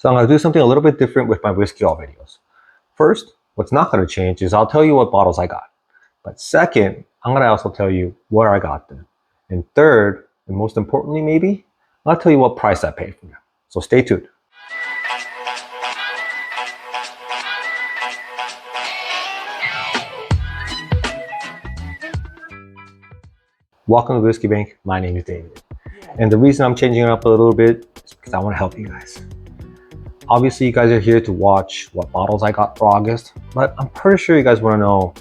So I'm going to do something a little bit different with my whiskey haul videos. First, what's not going to change is I'll tell you what bottles I got. But second, I'm going to also tell you where I got them. And third, and most importantly maybe, I'll tell you what price I paid for them. So stay tuned. Welcome to Whiskey Bank. My name is David. And the reason I'm changing it up a little bit is because I want to help you guys. Obviously, you guys are here to watch what bottles I got for August, but I'm pretty sure you guys want to know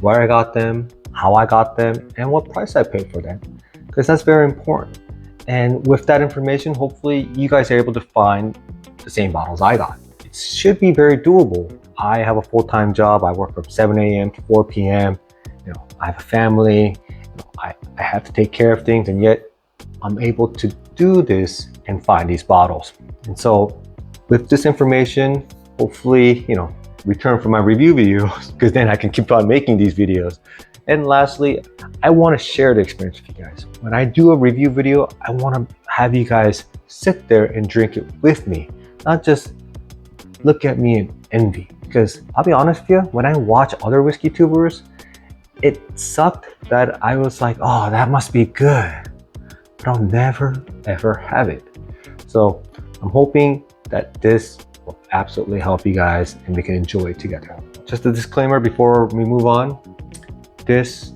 where I got them, how I got them, and what price I paid for them, because that's very important. And with that information, hopefully you guys are able to find the same bottles I got. It should be very doable. I have a full-time job. I work from 7 a.m. to 4 p.m. I have a family. I have to take care of things, and yet I'm able to do this and find these bottles. And so with this information, hopefully, return for my review videos, because then I can keep on making these videos. And lastly, I want to share the experience with you guys. When I do a review video, I want to have you guys sit there and drink it with me, not just look at me in envy. Because I'll be honest with you, when I watch other whiskey tubers, it sucked that I was like, oh, that must be good, but I'll never ever have it. So I'm hoping that this will absolutely help you guys and we can enjoy it together. Just a disclaimer before we move on.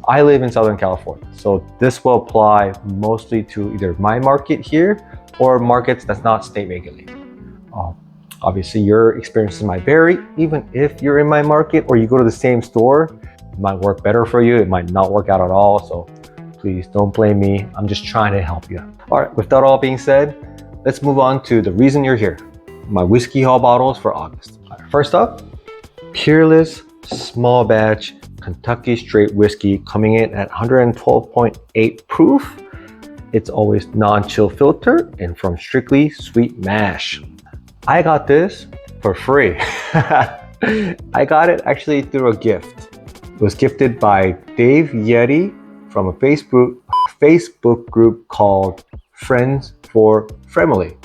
I live in Southern California, so this will apply mostly to either my market here or markets that's not state regulated. Obviously, your experiences might vary. Even if you're in my market or you go to the same store, it might work better for you. It might not work out at all. So please don't blame me. I'm just trying to help you. All right, with that all being said, let's move on to the reason you're here. My whiskey haul bottles for August. First up, Peerless Small Batch Kentucky Straight Whiskey, coming in at 112.8 proof. It's always non-chill filter and from Strictly Sweet Mash. I got this for free. I got it actually through a gift. It was gifted by Dave Yeti from a Facebook group called Friends for Family.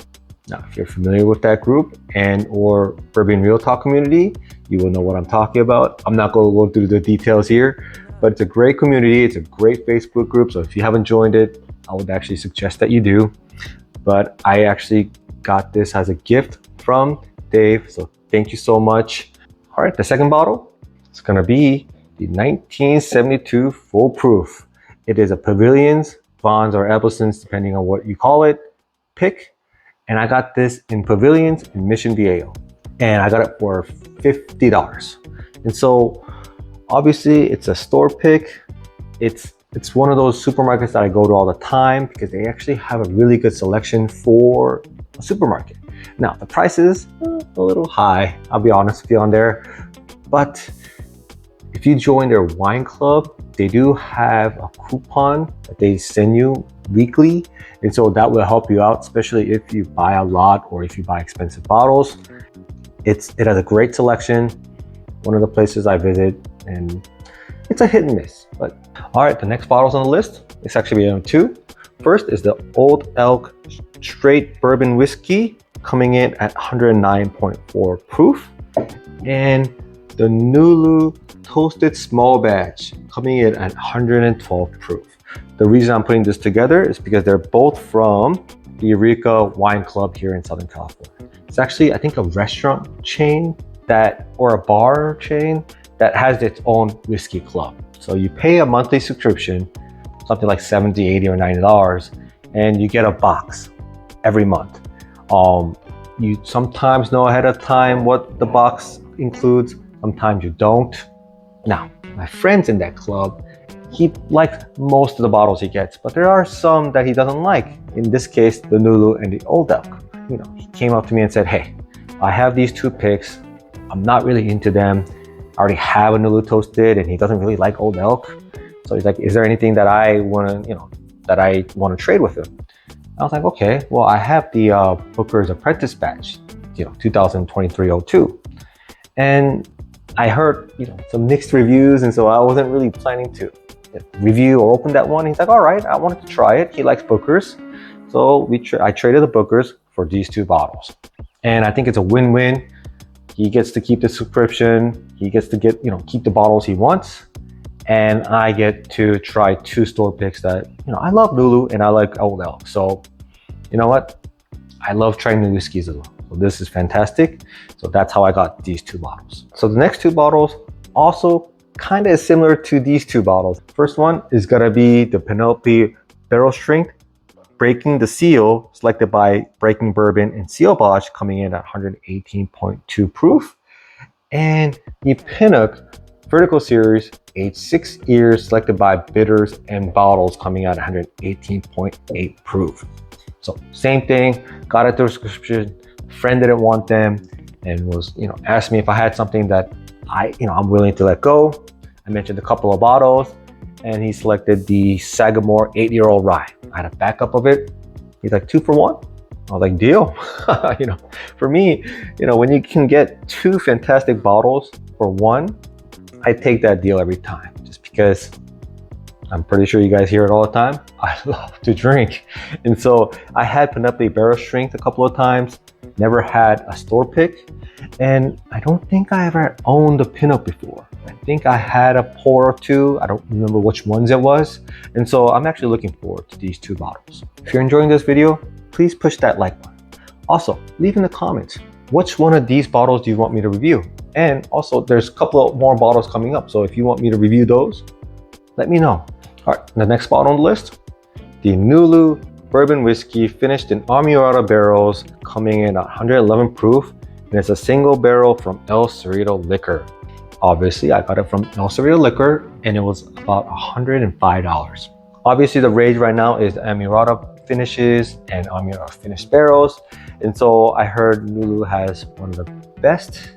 Now, if you're familiar with that group and or Bourbon Real Talk community, you will know what I'm talking about. I'm not going to go through the details here, but it's a great community. It's a great Facebook group. So if you haven't joined it, I would actually suggest that you do. But I actually got this as a gift from Dave. So thank you so much. All right, the second bottle is going to be the 1972 Full Proof. It is a Pavilions, Bonds, or Appleton's, depending on what you call it, pick. And I got this in Pavilions in Mission Viejo. And I got it for $50. And so obviously it's a store pick. It's one of those supermarkets that I go to all the time because they actually have a really good selection for a supermarket. Now the price is a little high, I'll be honest with you on there. But if you join their wine club, they do have a coupon that they send you weekly. And so that will help you out, especially if you buy a lot or if you buy expensive bottles. It has a great selection. One of the places I visit, and it's a hit and miss. But all right, the next bottles on the list, it's actually number 2. First is the Old Elk Straight Bourbon Whiskey, coming in at 109.4 proof. And the Nulu Toasted Small Batch, coming in at 112 proof. The reason I'm putting this together is because they're both from the Eureka Wine Club here in Southern California. It's actually, I think, a restaurant chain or a bar chain that has its own whiskey club. So you pay a monthly subscription, something like $70, $80, or $90, and you get a box every month. You sometimes know ahead of time what the box includes, sometimes you don't. Now, my friend's in that club, he likes most of the bottles he gets, but there are some that he doesn't like. In this case, the Nulu and the Old Elk. He came up to me and said, hey, I have these 2 picks. I'm not really into them. I already have a Nulu Toasted and he doesn't really like Old Elk. So he's like, is there anything that I want to trade with him? I was like, okay, well, I have the Booker's Apprentice Batch, 2023-02. And I heard, some mixed reviews. And so I wasn't really planning to review or open that one. He's like, all right, I wanted to try it. He likes Booker's. So I traded the Booker's for these 2 bottles. And I think it's a win-win. He gets to keep the subscription. He gets to keep the bottles he wants. And I get to try 2 store picks that, I love Lulu and I like Old Elk. So, you know what? I love trying new whiskeys as well. So this is fantastic. So that's how I got these 2 bottles. So the next 2 bottles also kind of similar to these 2 bottles. First one is gonna be the Penelope Barrel Strength Breaking the Seal, selected by Breaking Bourbon and Seal Bosch, coming in at 118.2 proof. And the Pinnock Vertical Series, aged 6 years, selected by Bitters and Bottles, coming out at 118.8 proof. So same thing, got it through subscription. Friend didn't want them and was, asked me if I had something that I'm willing to let go. I mentioned a couple of bottles and he selected the Sagamore 8-year-old rye. I had a backup of it. He's like, 2 for 1. I was like, deal. For me, when you can get 2 fantastic bottles for 1, I take that deal every time, just because I'm pretty sure you guys hear it all the time. I love to drink. And so I had Penelope Barrel Strength a couple of times, never had a store pick. And I don't think I ever owned a Pinot before. I think I had a pour or 2. I don't remember which ones it was. And so I'm actually looking forward to these 2 bottles. If you're enjoying this video, please push that like button. Also, leave in the comments, which one of these bottles do you want me to review? And also, there's a couple of more bottles coming up. So if you want me to review those, let me know. All right, the next bottle on the list, the Nulu Bourbon Whiskey, finished in Amurata barrels, coming in at 111 proof. And it's a single barrel from El Cerrito Liquor. Obviously, I got it from El Cerrito Liquor and it was about $105. Obviously, the rage right now is Amurata finishes and Amurata finished barrels. And so I heard Nulu has one of the best.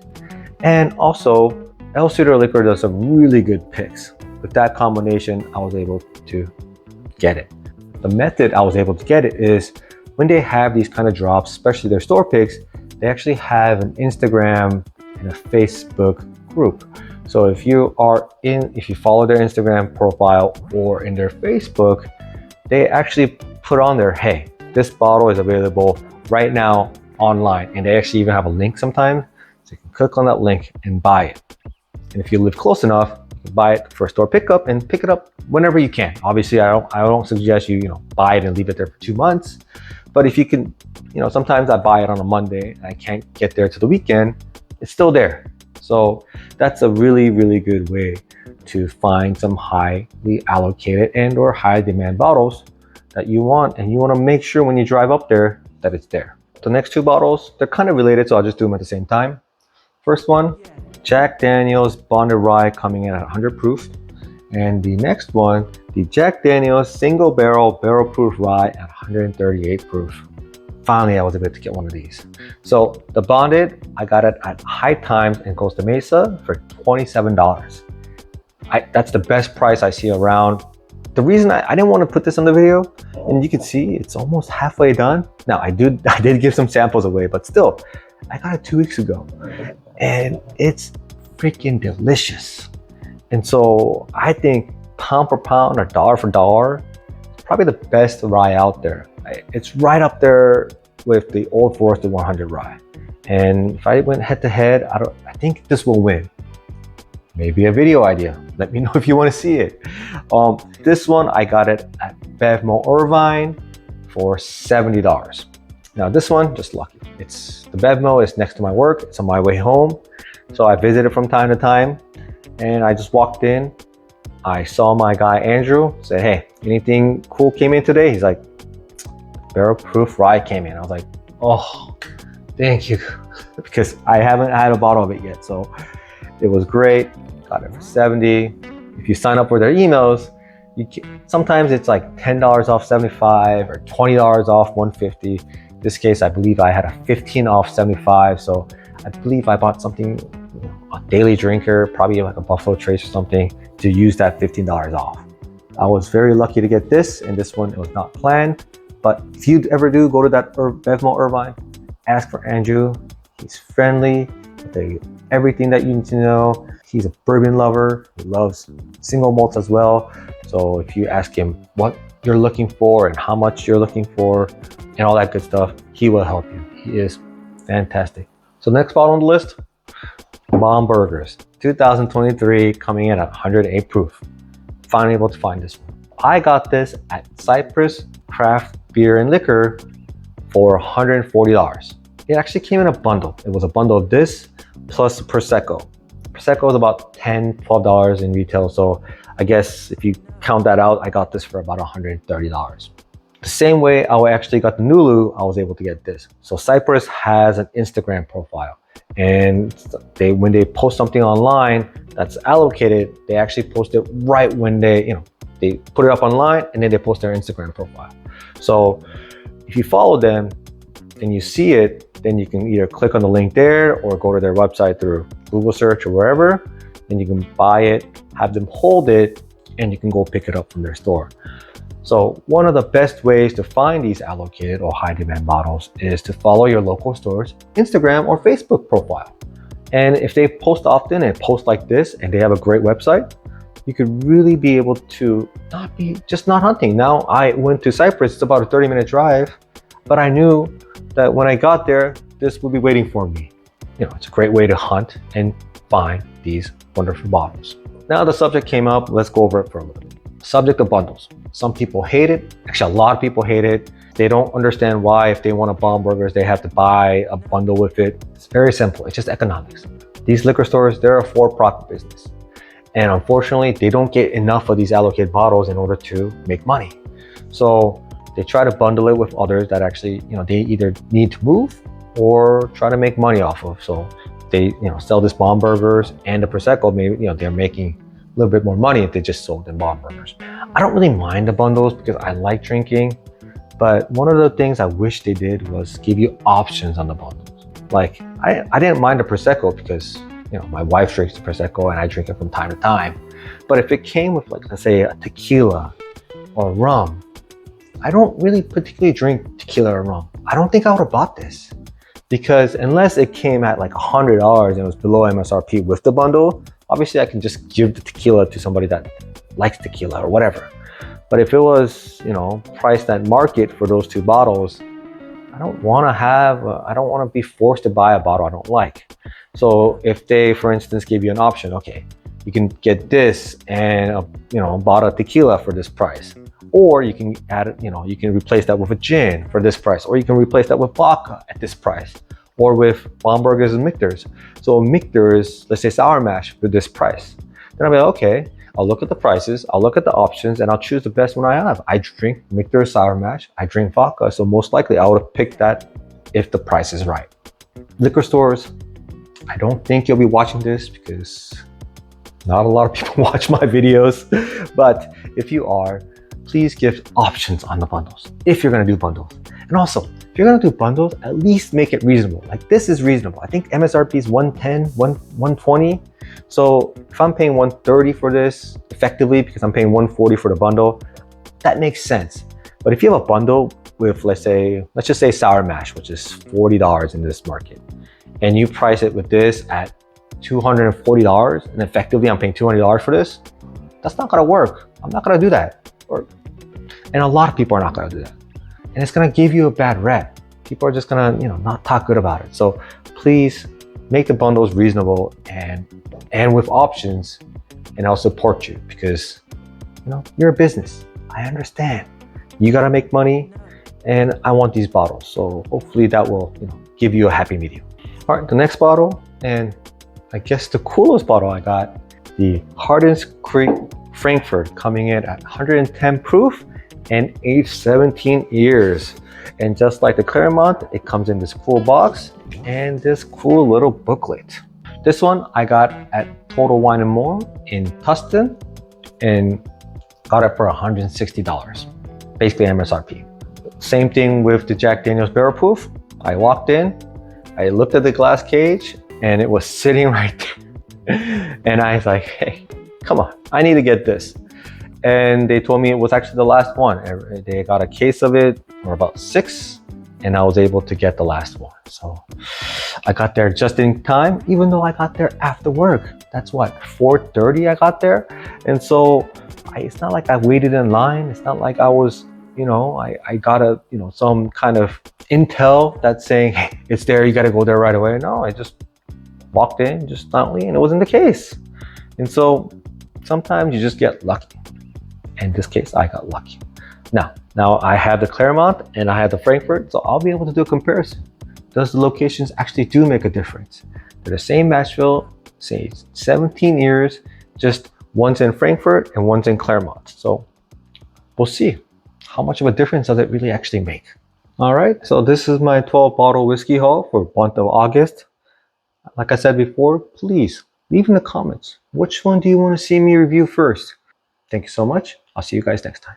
And also, El Cerrito Liquor does some really good picks. With that combination, I was able to get it. The method I was able to get it is when they have these kind of drops, especially their store picks, they actually have an Instagram and a Facebook group. So if you follow their Instagram profile or in their Facebook, they actually put on there, hey, this bottle is available right now online. And they actually even have a link sometimes. So you can click on that link and buy it. And if you live close enough, you can buy it for a store pickup and pick it up whenever you can. Obviously, I don't suggest you buy it and leave it there for 2 months. But if you can, sometimes I buy it on a Monday and I can't get there to the weekend, it's still there. So that's a really, really good way to find some highly allocated and or high demand bottles that you want. And you want to make sure when you drive up there that it's there. The next 2 bottles, they're kind of related, so I'll just do them at the same time. First one, Jack Daniel's Bonded Rye, coming in at 100 proof. And the next one, the Jack Daniel's Single Barrel Proof Rye at 138 proof. Finally, I was able to get one of these. So the Bonded, I got it at High Times in Costa Mesa for $27. That's the best price I see around. The reason I didn't want to put this on the video, and you can see it's almost halfway done. Now I did give some samples away, but still, I got it 2 weeks ago and it's freaking delicious. And so I think pound for pound or dollar for dollar, it's probably the best rye out there. It's right up there with the Old Forester 100 rye. And if I went head to head, I think this will win. Maybe a video idea. Let me know if you want to see it. This one, I got it at Bevmo Irvine for $70. Now this one, just lucky. The Bevmo is next to my work. It's on my way home. So I visit it from time to time. And I just walked in. I saw my guy Andrew, said, hey, anything cool came in today? He's like, Barrel Proof Rye came in. I was like, oh, thank you. Because I haven't had a bottle of it yet. So it was great. Got it for $70. If you sign up for their emails, sometimes it's like $10 off $75 or $20 off $150. In this case, I believe I had a 15 off $75. So I believe I bought something, a daily drinker, probably like a Buffalo Trace or something, to use that $15 off. I was very lucky to get this, and this one, it was not planned. But if you ever do go to that Bevmo Irvine, ask for Andrew. He's friendly. Everything that you need to know. He's a bourbon lover. He loves single malts as well. So if you ask him what you're looking for and how much you're looking for and all that good stuff, he will help you. He is Fantastic. So next bottle on the list, Bomb Burgers, 2023, coming in at 108 proof. Finally able to find this one. I got this at Cypress Craft Beer and Liquor for $140. It actually came in a bundle. It was a bundle of this plus Prosecco. Prosecco is about $10, $12 in retail. So I guess if you count that out, I got this for about $130. The same way I actually got the Nulu, I was able to get this. So Cypress has an Instagram profile, and when they post something online that's allocated, they actually post it right when they put it up online, and then they post their Instagram profile. So if you follow them and you see it, then you can either click on the link there or go to their website through Google search or wherever, and you can buy it, have them hold it, and you can go pick it up from their store. So one of the best ways to find these allocated or high demand bottles is to follow your local store's Instagram or Facebook profile. And if they post often and post like this and they have a great website, you could really be able to not hunting. Now I went to Cypress, it's about a 30-minute drive, but I knew that when I got there, this would be waiting for me. It's a great way to hunt and find these wonderful bottles. Now the subject came up, let's go over it for a little bit. Subject of bundles. Some people hate it. Actually, a lot of people hate it. They don't understand why if they want a Bomb Burgers, they have to buy a bundle with it. It's very simple. It's just economics. These liquor stores, they're a for-profit business. And unfortunately, they don't get enough of these allocated bottles in order to make money. So they try to bundle it with others that actually, they either need to move or try to make money off of. So they, sell this Bomb Burgers and the Prosecco. Maybe, they're making a little bit more money if they just sold them Bomb Burgers. I don't really mind the bundles because I like drinking, but one of the things I wish they did was give you options on the bundles. Like I didn't mind the Prosecco because my wife drinks the Prosecco and I drink it from time to time. But if it came with, like, let's say a tequila or rum, I don't really particularly drink tequila or rum. I don't think I would have bought this, because unless it came at like $100 and it was below MSRP with the bundle, obviously I can just give the tequila to somebody that likes tequila or whatever. But if it was, priced at market for those two bottles, I don't want to be forced to buy a bottle I don't like. So if they, for instance, give you an option, okay, you can get this and a bottle of tequila for this price, or you can add it, you can replace that with a gin for this price, or you can replace that with vodka at this price, or with Bomb Burgers and Michter's. So Michter's, let's say sour mash for this price. Then I'll be like, okay, I'll look at the prices, I'll look at the options, and I'll choose the best one I have. I drink Michter's sour mash, I drink vodka, so most likely I would have picked that if the price is right. Liquor stores, I don't think you'll be watching this because not a lot of people watch my videos, but if you are, please give options on the bundles if you're gonna do bundles. And also, if you're gonna do bundles, at least make it reasonable. Like, this is reasonable. I think MSRP is 110, 120. So if I'm paying 130 for this effectively because I'm paying 140 for the bundle, that makes sense. But if you have a bundle with, let's just say sour mash, which is $40 in this market, and you price it with this at $240, and effectively I'm paying $200 for this, that's not gonna work. I'm not gonna do that. And a lot of people are not gonna do that. And it's gonna give you a bad rep. People are just gonna, not talk good about it. So please make the bundles reasonable and with options, and I'll support you because, you're a business. I understand. You gotta make money, and I want these bottles. So hopefully that will, give you a happy medium. All right, the next bottle, and I guess the coolest bottle I got, the Hardens Creek Frankfurt, coming in at 110 proof and aged 17 years. And just like the Claremont, it comes in this cool box and this cool little booklet. This one I got at Total Wine & More in Tustin and got it for $160, basically MSRP. Same thing with the Jack Daniel's Barrel Proof. I walked in, I looked at the glass cage, and it was sitting right there. And I was like, hey, come on, I need to get this. And they told me it was actually the last one. They got a case of it, or about 6, and I was able to get the last one. So I got there just in time, even though I got there after work. That's what, 4:30 I got there? And so it's not like I waited in line. It's not like I was I got some kind of intel that's saying, hey, it's there, you got to go there right away. No, I just walked in just silently, and it wasn't the case. And so sometimes you just get lucky. In this case, I got lucky. Now I have the Claremont and I have the Frankfurt, so I'll be able to do a comparison. Does the locations actually do make a difference? They're the same mash bill, say 17 years, just one's in Frankfurt and one's in Claremont. So we'll see how much of a difference does it really actually make. All right, so this is my 12 bottle whiskey haul for month of August. Like I said before, please leave in the comments, which one do you want to see me review first? Thank you so much. I'll see you guys next time.